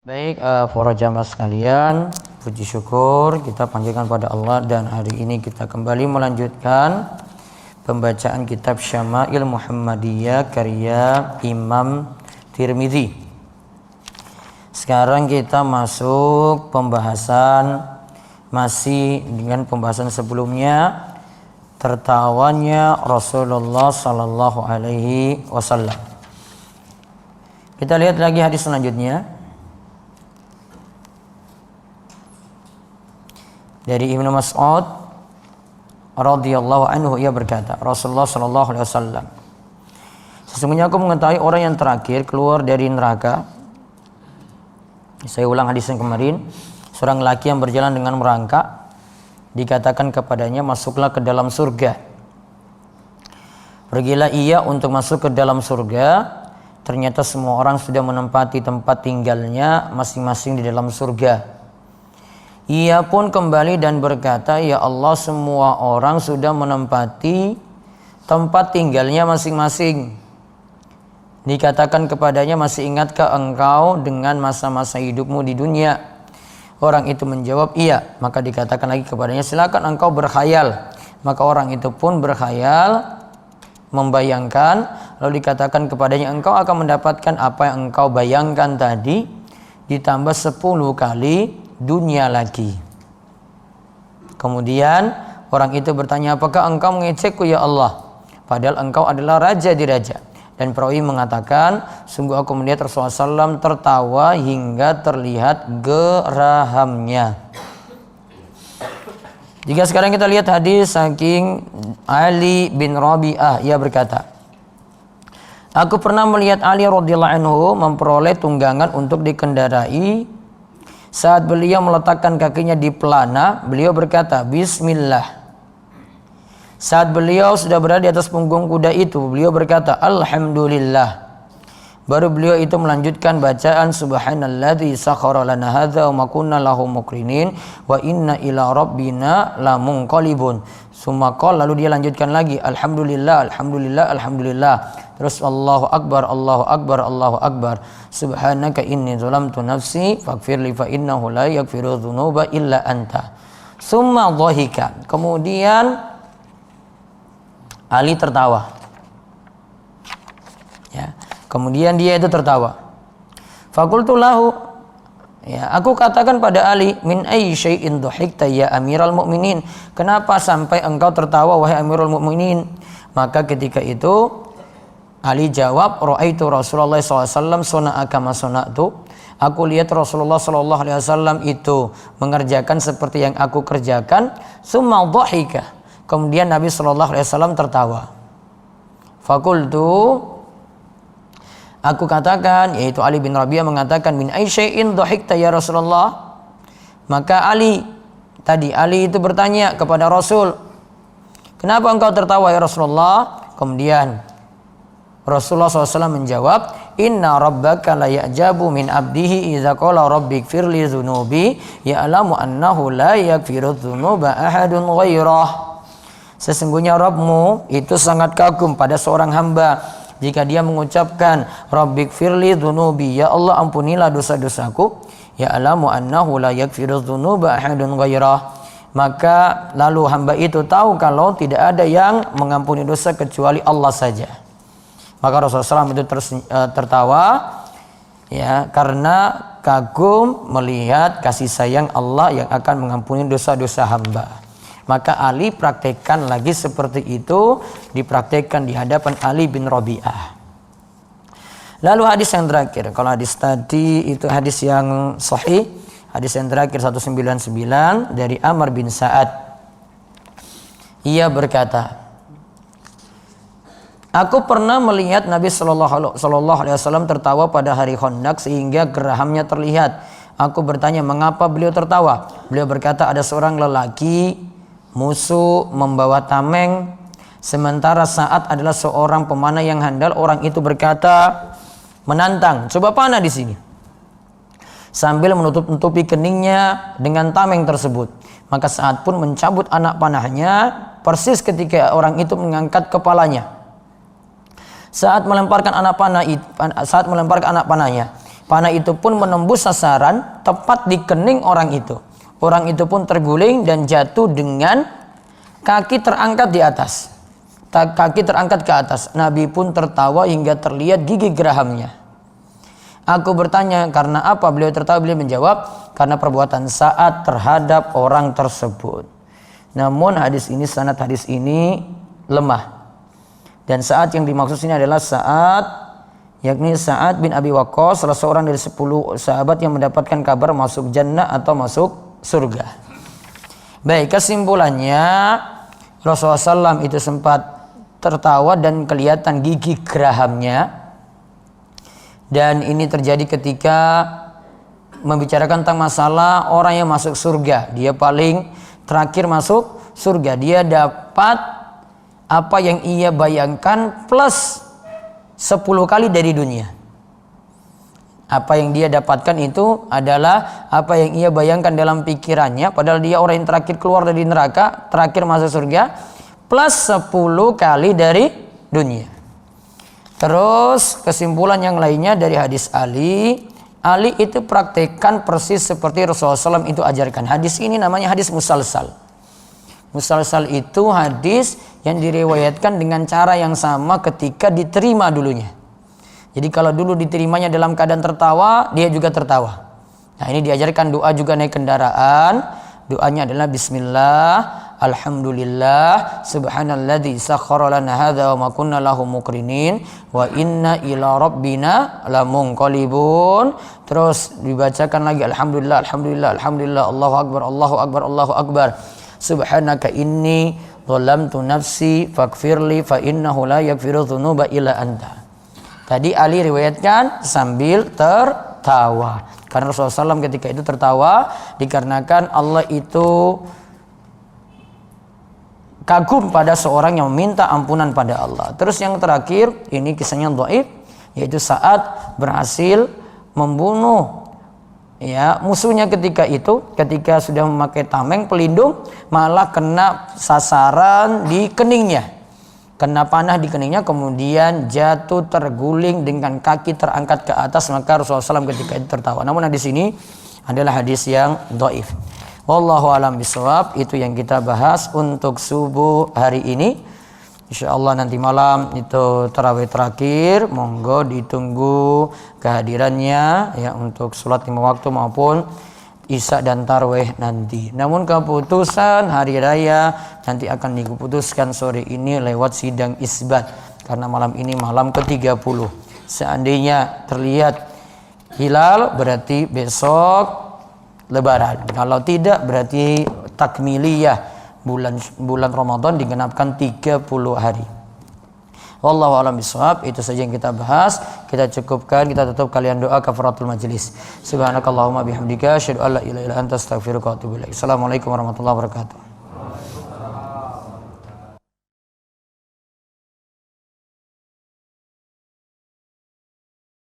Baik, para jamaah sekalian, puji syukur kita panjatkan pada Allah, dan hari ini kita kembali melanjutkan pembacaan kitab Syama'il Muhammadiyah karya Imam Tirmidzi. Sekarang kita masuk pembahasan, masih dengan pembahasan sebelumnya, tertawanya Rasulullah sallallahu alaihi wasallam. Kita lihat lagi hadis selanjutnya. Dari Ibnu Mas'ud radhiyallahu anhu, ia berkata, Rasulullah sallallahu alaihi wasallam, sesungguhnya aku mengetahui orang yang terakhir keluar dari neraka. Saya ulang hadis yang kemarin. Seorang laki yang berjalan dengan merangkak, dikatakan kepadanya, masuklah ke dalam surga. Pergilah ia untuk masuk ke dalam surga. Ternyata semua orang sudah menempati tempat tinggalnya masing-masing di dalam surga. Ia pun kembali dan berkata, ya Allah, semua orang sudah menempati tempat tinggalnya masing-masing. Dikatakan kepadanya, masih ingatkah engkau dengan masa-masa hidupmu di dunia? Orang itu menjawab, iya. Maka dikatakan lagi kepadanya, silakan engkau berkhayal. Maka orang itu pun berkhayal, membayangkan. Lalu dikatakan kepadanya, engkau akan mendapatkan apa yang engkau bayangkan tadi, ditambah 10 kali dunia lagi. Kemudian orang itu bertanya, apakah engkau mengejekku ya Allah, padahal engkau adalah raja di raja? Dan perawi mengatakan, sungguh aku melihat Rasulullah SAW tertawa hingga terlihat gerahamnya. Jika sekarang kita lihat hadis saking Ali bin Rabi'ah, ia berkata, aku pernah melihat Ali radhiyallahu anhu memperoleh tunggangan untuk dikendarai. Saat beliau meletakkan kakinya di pelana, beliau berkata, Bismillah. Saat beliau sudah berada di atas punggung kuda itu, beliau berkata, Alhamdulillah. Baru beliau itu melanjutkan bacaan, Subhanalladzi sakhkhara lana hadza wa ma kunna lahu muqrinin wa inna ila rabbina lamunqalibun. Sumakol, lalu dia lanjutkan lagi, Alhamdulillah, Alhamdulillah, Alhamdulillah. Terus Allahu Akbar, Allahu Akbar, Allahu Akbar. Subhanaka inni zalamtu nafsi faghfirli fa innahu la yaghfiru dzunuba illa anta. Summa dhahika. Kemudian Ali tertawa. Ya. Kemudian dia itu tertawa. Faqultu lahu, ya, aku katakan pada Ali, min ayyi syai'in dhahikta ya Amiral Mukminin? Kenapa sampai engkau tertawa wahai Amirul Mukminin? Maka ketika itu Ali jawab, ra'aitu Rasulullah SAW suna'a kama suna'tu. Aku lihat Rasulullah SAW itu mengerjakan seperti yang aku kerjakan. Summa dhahika. Kemudian Nabi SAW tertawa. Fakultu, aku katakan, yaitu Ali bin Rabi'ah mengatakan, min ayyi syai'in dhahikta ya Rasulullah? Maka Ali itu bertanya kepada Rasul, kenapa engkau tertawa ya Rasulullah? Kemudian Rasulullah SAW menjawab, inna rabbaka la ya'jabu min abdihi idza qala rabbighfirli dzunubi ya'lamu annahu la yaghfiru dzunuba ahadun ghairah. Sesungguhnya Rabbmu itu sangat kagum pada seorang hamba jika dia mengucapkan rabbighfirli dzunubi, ya Allah ampunilah dosa-dosaku, ya'lamu annahu la yaghfiru dzunuba ahadun ghairah. Maka lalu hamba itu tahu kalau tidak ada yang mengampuni dosa kecuali Allah saja. Maka Rasulullah SAW itu tertawa, ya, karena kagum melihat kasih sayang Allah yang akan mengampuni dosa-dosa hamba. Maka Ali praktekkan lagi seperti itu, dipraktekkan di hadapan Ali bin Rabi'ah. Lalu hadis yang terakhir, kalau hadis tadi itu hadis yang sahih, hadis yang terakhir 199 dari Amr bin Sa'ad. Ia berkata, aku pernah melihat Nabi Shallallahu Alaihi Wasallam tertawa pada hari Khandaq sehingga gerahamnya terlihat. Aku bertanya, mengapa beliau tertawa? Beliau berkata, ada seorang lelaki musuh membawa tameng, sementara Sa'ad adalah seorang pemanah yang handal. Orang itu berkata, menantang, coba panah di sini, sambil menutup-nutupi keningnya dengan tameng tersebut. Maka Sa'ad pun mencabut anak panahnya persis ketika orang itu mengangkat kepalanya. Saat melemparkan anak panahnya, panah itu pun menembus sasaran tepat di kening orang itu. Orang itu pun terguling dan jatuh dengan kaki terangkat di atas. Kaki terangkat ke atas. Nabi pun tertawa hingga terlihat gigi gerahamnya. Aku bertanya, karena apa? Beliau tertawa, beliau menjawab, karena perbuatan Sa'ad terhadap orang tersebut. Namun sanad hadis ini lemah. Dan Sa'ad yang dimaksud sini adalah Sa'ad, yakni Sa'ad bin Abi Waqqas, salah seorang dari 10 sahabat yang mendapatkan kabar masuk jannah atau masuk surga. Baik, kesimpulannya Rasulullah SAW itu sempat tertawa dan kelihatan gigi gerahamnya. Dan ini terjadi ketika membicarakan tentang masalah orang yang masuk surga. Dia paling terakhir masuk surga. Dia dapat apa yang ia bayangkan plus 10 kali dari dunia. Apa yang dia dapatkan itu adalah apa yang ia bayangkan dalam pikirannya. Padahal dia orang yang terakhir keluar dari neraka, terakhir masuk surga, plus 10 kali dari dunia. Terus kesimpulan yang lainnya dari hadis Ali itu praktekkan persis seperti Rasulullah SAW itu ajarkan. Hadis ini namanya hadis musalsal. Musalsal itu hadis yang diriwayatkan dengan cara yang sama ketika diterima dulunya. Jadi kalau dulu diterimanya dalam keadaan tertawa, dia juga tertawa. Nah, ini diajarkan doa juga naik kendaraan. Doanya adalah bismillah, alhamdulillah, subhanalladzi sakhkhara lana hadza wa ma kunna lahu muqrinin wa inna ila rabbina lamunqalibun. Terus dibacakan lagi alhamdulillah, alhamdulillah, alhamdulillah, Allahu akbar, Allahu akbar, Allahu akbar. Subhanaka inni dhalamtu nafsi faghfirli fa innahu la yaghfiru dzunuba illa anta. Tadi Ali riwayatkan sambil tertawa. Karena Rasulullah SAW ketika itu tertawa dikarenakan Allah itu kagum pada seorang yang meminta ampunan pada Allah. Terus yang terakhir, ini kisahnya dhaif, yaitu Sa'ad berhasil membunuh musuhnya ketika sudah memakai tameng pelindung, malah kena sasaran di keningnya. Kena panah di keningnya, kemudian jatuh terguling dengan kaki terangkat ke atas. Maka Rasulullah SAW ketika itu tertawa. Namun hadis ini adalah hadis yang dhaif. Wallahu a'lam bishawab. Itu yang kita bahas untuk subuh hari ini. Insyaallah nanti malam itu tarawih terakhir. Monggo ditunggu kehadirannya ya untuk sholat 5 waktu maupun Isya dan Tarawih nanti. Namun keputusan hari raya nanti akan diputuskan sore ini lewat sidang isbat. Karena malam ini malam ke-30. Seandainya terlihat hilal berarti besok Lebaran. Kalau tidak berarti takmiliyah. Bulan Ramadan digenapkan 30 hari. Wallahu a'lam bishawab. Itu saja yang kita bahas. Kita cukupkan, kita tutup kalian doa kafaratul majlis. Subhanakallahumma bihamdika asyhadu an la ilaha illa anta astaghfiruka wa atubu ilaik. Assalamualaikum warahmatullahi wabarakatuh.